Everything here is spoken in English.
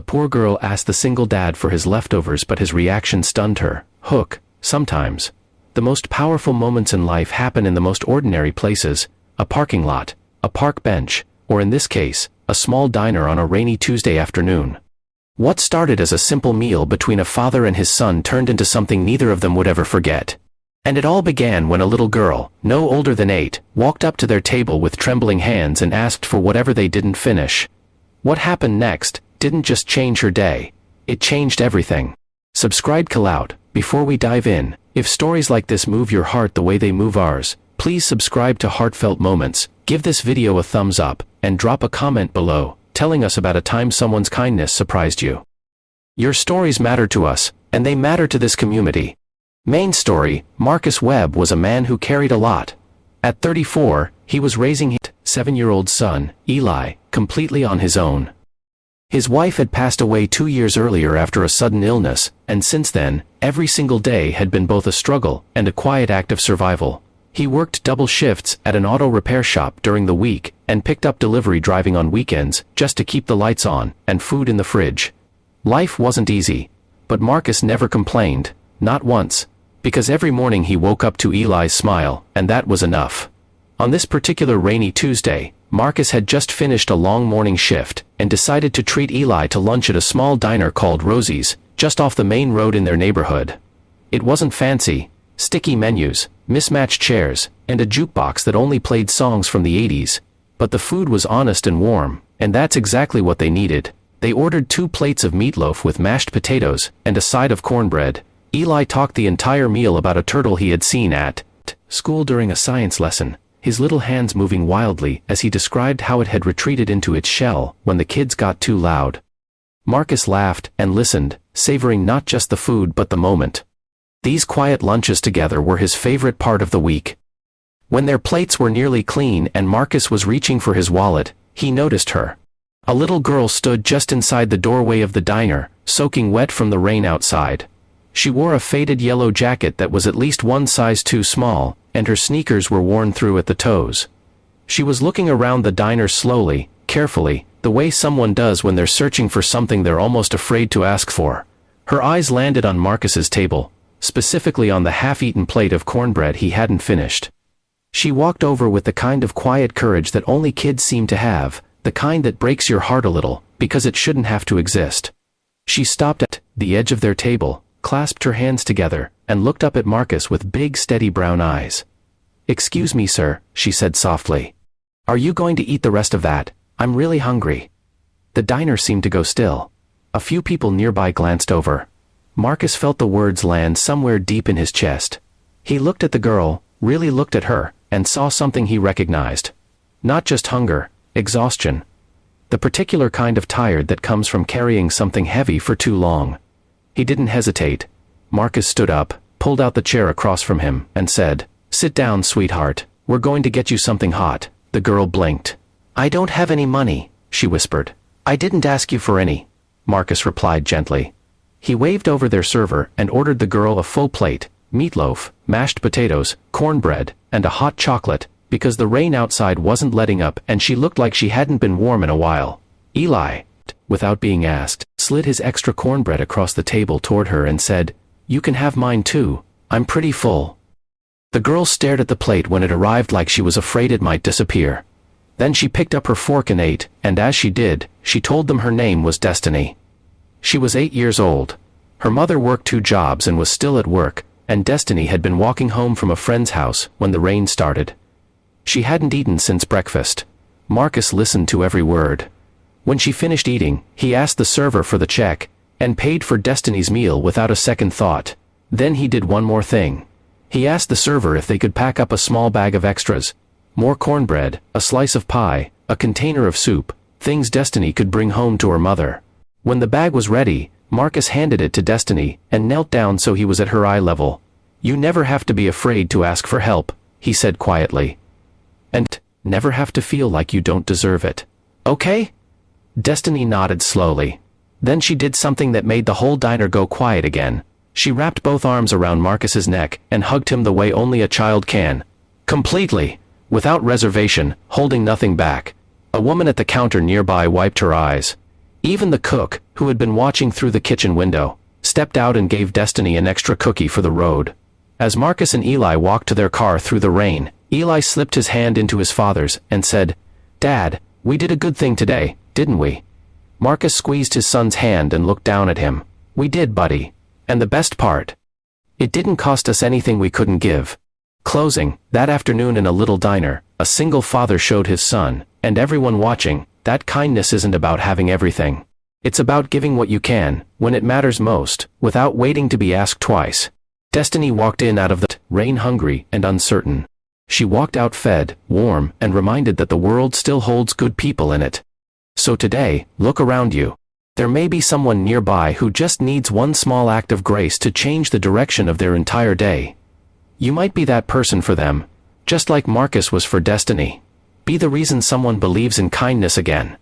The poor girl asked the single dad for his leftovers, but his reaction stunned her. Hook, sometimes. The most powerful moments in life happen in the most ordinary places: a parking lot, a park bench, or in this case, a small diner on a rainy Tuesday afternoon. What started as a simple meal between a father and his son turned into something neither of them would ever forget. And it all began when a little girl, no older than 8, walked up to their table with trembling hands and asked for whatever they didn't finish. What happened next didn't just change her day, it changed everything. Subscribe out. Before we dive in, if stories like this move your heart the way they move ours, please subscribe to Heartfelt Moments, give this video a thumbs up, and drop a comment below, telling us about a time someone's kindness surprised you. Your stories matter to us, and they matter to this community. Main story: Marcus Webb was a man who carried a lot. At 34, he was raising his 7-year-old son, Eli, completely on his own. His wife had passed away 2 years earlier after a sudden illness, and since then, every single day had been both a struggle and a quiet act of survival. He worked double shifts at an auto repair shop during the week, and picked up delivery driving on weekends just to keep the lights on and food in the fridge. Life wasn't easy, but Marcus never complained, not once, because every morning he woke up to Eli's smile, and that was enough. On this particular rainy Tuesday, Marcus had just finished a long morning shift, and decided to treat Eli to lunch at a small diner called Rosie's, just off the main road in their neighborhood. It wasn't fancy: sticky menus, mismatched chairs, and a jukebox that only played songs from the 80s. But the food was honest and warm, and that's exactly what they needed. They ordered 2 plates of meatloaf with mashed potatoes, and a side of cornbread. Eli talked the entire meal about a turtle he had seen at school during a science lesson, his little hands moving wildly as he described how it had retreated into its shell when the kids got too loud. Marcus laughed and listened, savoring not just the food but the moment. These quiet lunches together were his favorite part of the week. When their plates were nearly clean and Marcus was reaching for his wallet, he noticed her. A little girl stood just inside the doorway of the diner, soaking wet from the rain outside. She wore a faded yellow jacket that was at least one size too small, and her sneakers were worn through at the toes. She was looking around the diner slowly, carefully, the way someone does when they're searching for something they're almost afraid to ask for. Her eyes landed on Marcus's table, specifically on the half-eaten plate of cornbread he hadn't finished. She walked over with the kind of quiet courage that only kids seem to have, the kind that breaks your heart a little, because it shouldn't have to exist. She stopped at the edge of their table, clasped her hands together, and looked up at Marcus with big steady brown eyes. "Excuse me, sir," she said softly. "Are you going to eat the rest of that? I'm really hungry." The diner seemed to go still. A few people nearby glanced over. Marcus felt the words land somewhere deep in his chest. He looked at the girl, really looked at her, and saw something he recognized. Not just hunger, exhaustion. The particular kind of tired that comes from carrying something heavy for too long. He didn't hesitate. Marcus stood up, pulled out the chair across from him, and said, "Sit down, sweetheart. We're going to get you something hot." The girl blinked. "I don't have any money," she whispered. "I didn't ask you for any," Marcus replied gently. He waved over their server and ordered the girl a full plate: meatloaf, mashed potatoes, cornbread, and a hot chocolate, because the rain outside wasn't letting up and she looked like she hadn't been warm in a while. Eli, without being asked, slid his extra cornbread across the table toward her and said, "You can have mine too. I'm pretty full." The girl stared at the plate when it arrived like she was afraid it might disappear. Then she picked up her fork and ate, and as she did, she told them her name was Destiny. She was 8 years old. Her mother worked 2 jobs and was still at work, and Destiny had been walking home from a friend's house when the rain started. She hadn't eaten since breakfast. Marcus listened to every word. When she finished eating, he asked the server for the check, and paid for Destiny's meal without a second thought. Then he did one more thing. He asked the server if they could pack up a small bag of extras. More cornbread, a slice of pie, a container of soup, things Destiny could bring home to her mother. When the bag was ready, Marcus handed it to Destiny, and knelt down so he was at her eye level. "You never have to be afraid to ask for help," he said quietly. "And never have to feel like you don't deserve it. Okay?" Destiny nodded slowly. Then she did something that made the whole diner go quiet again. She wrapped both arms around Marcus's neck and hugged him the way only a child can. Completely, without reservation, holding nothing back. A woman at the counter nearby wiped her eyes. Even the cook, who had been watching through the kitchen window, stepped out and gave Destiny an extra cookie for the road. As Marcus and Eli walked to their car through the rain, Eli slipped his hand into his father's and said, "Dad, we did a good thing today, didn't we?" Marcus squeezed his son's hand and looked down at him. "We did, buddy. And the best part? It didn't cost us anything we couldn't give." Closing, that afternoon in a little diner, a single father showed his son, and everyone watching, that kindness isn't about having everything. It's about giving what you can, when it matters most, without waiting to be asked twice. Destiny walked in out of the rain hungry and uncertain. She walked out fed, warm, and reminded that the world still holds good people in it. So today, look around you. There may be someone nearby who just needs one small act of grace to change the direction of their entire day. You might be that person for them, just like Marcus was for Destiny. Be the reason someone believes in kindness again.